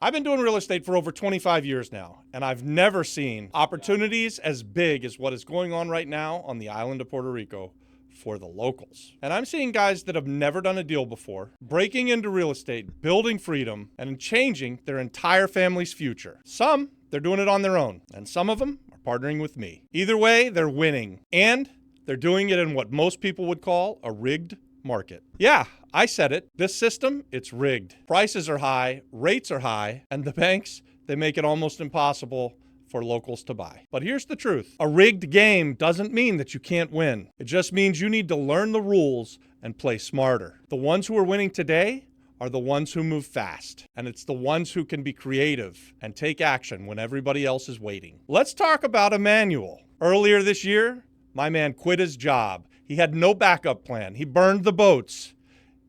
I've been doing real estate for over 25 years now, and I've never seen opportunities as big as what is going on right now on the island of Puerto Rico for the locals. And I'm seeing guys that have never done a deal before, breaking into real estate, building freedom, and changing their entire family's future. Some, they're doing it on their own, and some of them are partnering with me. Either way, they're winning, and they're doing it in what most people would call a rigged market. Yeah, I said it. This system, it's rigged. Prices are high, rates are high, and the banks, they make it almost impossible for locals to buy. But here's the truth. A rigged game doesn't mean that you can't win. It just means you need to learn the rules and play smarter. The ones who are winning today are the ones who move fast, and it's the ones who can be creative and take action when everybody else is waiting. Let's talk about Emanuel. Earlier this year, my man quit his job. He had no backup plan. He burned the boats.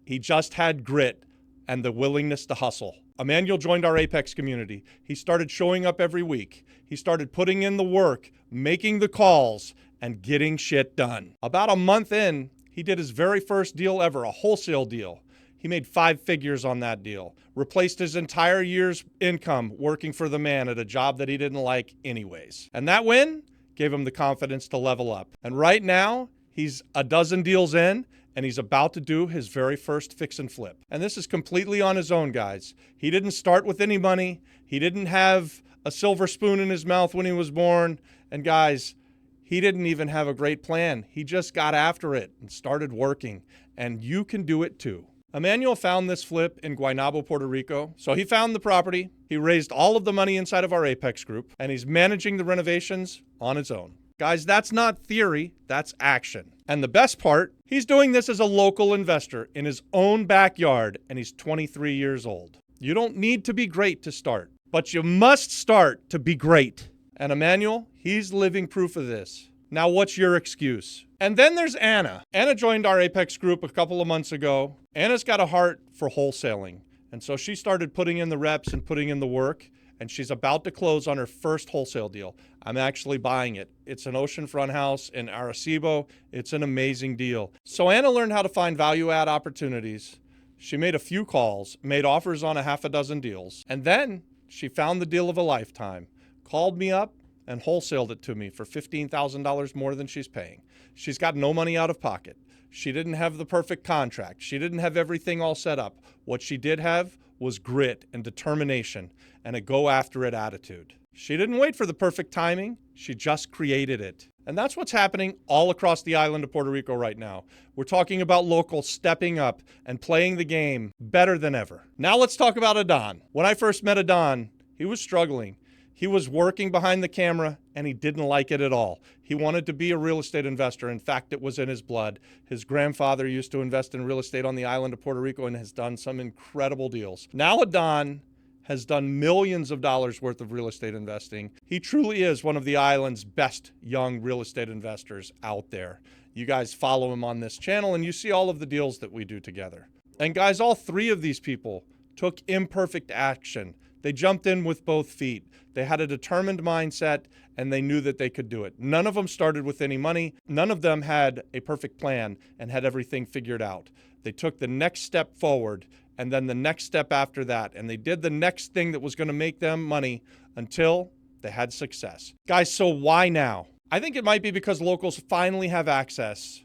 He just had grit and the willingness to hustle. Emanuel joined our Apex community. He started showing up every week. He started putting in the work, making the calls, and getting shit done. About a month in, he did his very first deal ever, a wholesale deal. He made 5 figures on that deal, replaced his entire year's income working for the man at a job that he didn't like anyways. And that win gave him the confidence to level up. And right now, he's a dozen deals in, and he's about to do his very first fix and flip. And this is completely on his own, guys. He didn't start with any money. He didn't have a silver spoon in his mouth when he was born. And guys, he didn't even have a great plan. He just got after it and started working. And you can do it too. Emanuel found this flip in Guaynabo, Puerto Rico. So he found the property. He raised all of the money inside of our Apex group, and he's managing the renovations on his own. Guys, that's not theory, that's action. And the best part, he's doing this as a local investor in his own backyard, and he's 23 years old. You don't need to be great to start, but you must start to be great. And Emanuel, he's living proof of this. Now, what's your excuse? And then there's Anna. Anna joined our Apex group a couple of months ago. Anna's got a heart for wholesaling. And so she started putting in the reps and putting in the work. And she's about to close on her first wholesale deal. I'm actually buying it. It's an oceanfront house in Arecibo. It's an amazing deal. So Anna learned how to find value-add opportunities. She made a few calls, made offers on a half a dozen deals, and then she found the deal of a lifetime, called me up, and wholesaled it to me for $15,000 more than she's paying. She's got no money out of pocket. She didn't have the perfect contract. She didn't have everything all set up. What she did have was grit and determination and a go-after-it attitude. She didn't wait for the perfect timing. She just created it. And that's what's happening all across the island of Puerto Rico right now. We're talking about locals stepping up and playing the game better than ever. Now let's talk about Adon. When I first met Adon, he was struggling. He was working behind the camera, and he didn't like it at all. He wanted to be a real estate investor. In fact, it was in his blood. His grandfather used to invest in real estate on the island of Puerto Rico and has done some incredible deals. Now Adon has done millions of dollars worth of real estate investing. He truly is one of the island's best young real estate investors out there. You guys follow him on this channel, and you see all of the deals that we do together. And guys, all 3 of these people took imperfect action. They jumped in with both feet. They had a determined mindset, and they knew that they could do it. None of them started with any money. None of them had a perfect plan and had everything figured out. They took the next step forward, and then the next step after that, and they did the next thing that was going to make them money until they had success. Guys, so why now? I think it might be because locals finally have access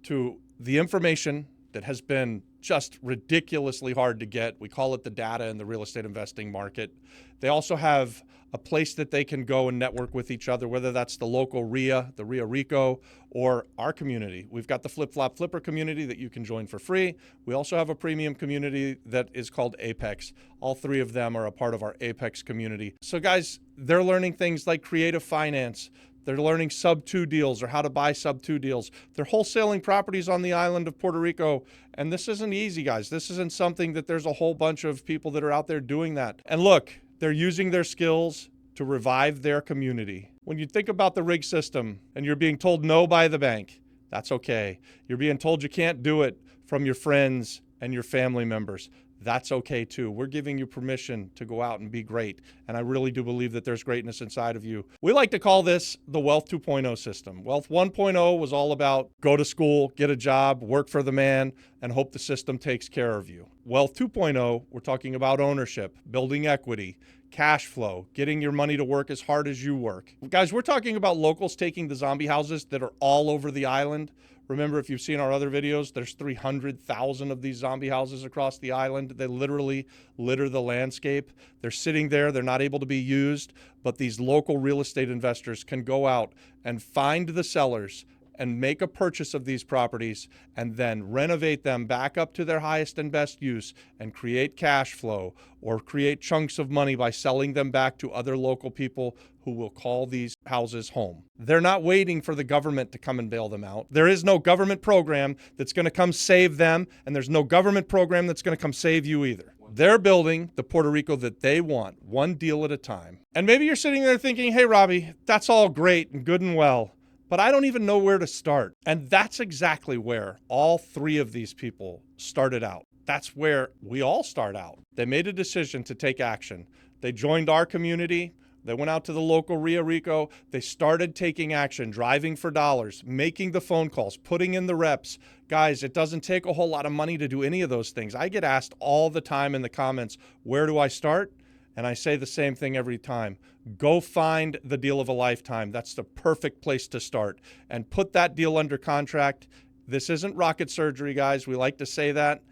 to the information that has been just ridiculously hard to get. We call it the data in the real estate investing market. They also have a place that they can go and network with each other, whether that's the local RIA, the RIA Rico, or our community. We've got the Flip Flop Flipper community that you can join for free. We also have a premium community that is called Apex. All 3 of them are a part of our Apex community. So guys, they're learning things like creative finance. They're learning sub-2 deals or how to buy sub-2 deals. They're wholesaling properties on the island of Puerto Rico. And this isn't easy, guys. This isn't something that there's a whole bunch of people that are out there doing that. And look, they're using their skills to revive their community. When you think about the rig system and you're being told no by the bank, that's okay. You're being told you can't do it from your friends and your family members. That's okay too. We're giving you permission to go out and be great. And I really do believe that there's greatness inside of you. We like to call this the Wealth 2.0 system. Wealth 1.0 was all about go to school, get a job, work for the man, and hope the system takes care of you. Wealth 2.0, we're talking about ownership, building equity, cash flow, getting your money to work as hard as you work. Guys, we're talking about locals taking the zombie houses that are all over the island. Remember, if you've seen our other videos, there's 300,000 of these zombie houses across the island. They literally litter the landscape. They're sitting there. They're not able to be used, but these local real estate investors can go out and find the sellers and make a purchase of these properties and then renovate them back up to their highest and best use and create cash flow or create chunks of money by selling them back to other local people who will call these houses home. They're not waiting for the government to come and bail them out. There is no government program that's going to come save them, and there's no government program that's going to come save you either. They're building the Puerto Rico that they want, one deal at a time. And maybe you're sitting there thinking, hey, Robbie, that's all great and good and well, but I don't even know where to start. And that's exactly where all three of these people started out. That's where we all start out. They made a decision to take action. They joined our community. They went out to the local Rio Rico. They started taking action, driving for dollars, making the phone calls, putting in the reps. Guys, it doesn't take a whole lot of money to do any of those things. I get asked all the time in the comments, where do I start? And I say the same thing every time. Go find the deal of a lifetime. That's the perfect place to start. And put that deal under contract. This isn't rocket surgery, guys. We like to say that,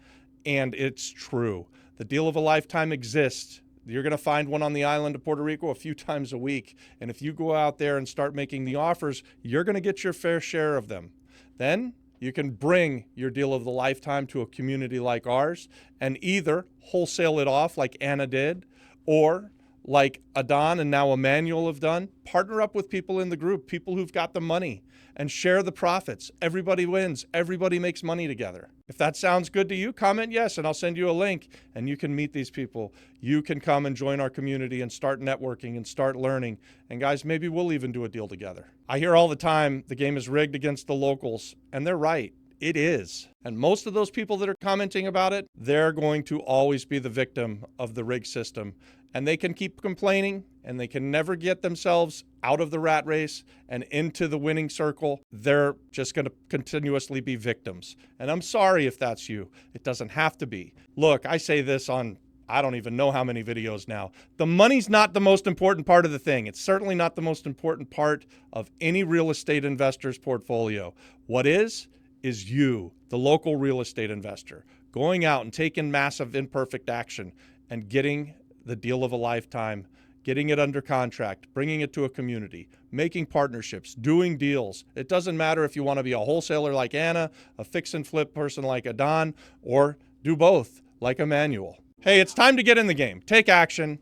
and it's true. The deal of a lifetime exists. You're going to find one on the island of Puerto Rico a few times a week. And if you go out there and start making the offers, you're going to get your fair share of them. Then you can bring your deal of the lifetime to a community like ours and either wholesale it off like Anna did, or like Adon and now Emanuel have done, partner up with people in the group, people who've got the money, and share the profits. Everybody wins. Everybody makes money together. If that sounds good to you, comment yes, and I'll send you a link, and you can meet these people. You can come and join our community and start networking and start learning. And guys, maybe we'll even do a deal together. I hear all the time the game is rigged against the locals, and they're right. It is. And most of those people that are commenting about it, they're going to always be the victim of the rig system. And they can keep complaining, and they can never get themselves out of the rat race and into the winning circle. They're just going to continuously be victims. And I'm sorry if that's you. It doesn't have to be. Look, I say this on I don't even know how many videos now. The money's not the most important part of the thing. It's certainly not the most important part of any real estate investor's portfolio. What is you, the local real estate investor, going out and taking massive imperfect action and getting the deal of a lifetime, getting it under contract, bringing it to a community, making partnerships, doing deals. It doesn't matter if you want to be a wholesaler like Anna, a fix and flip person like Adon, or do both like Emanuel. Hey, it's time to get in the game. Take action,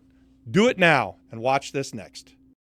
do it now, and watch this next.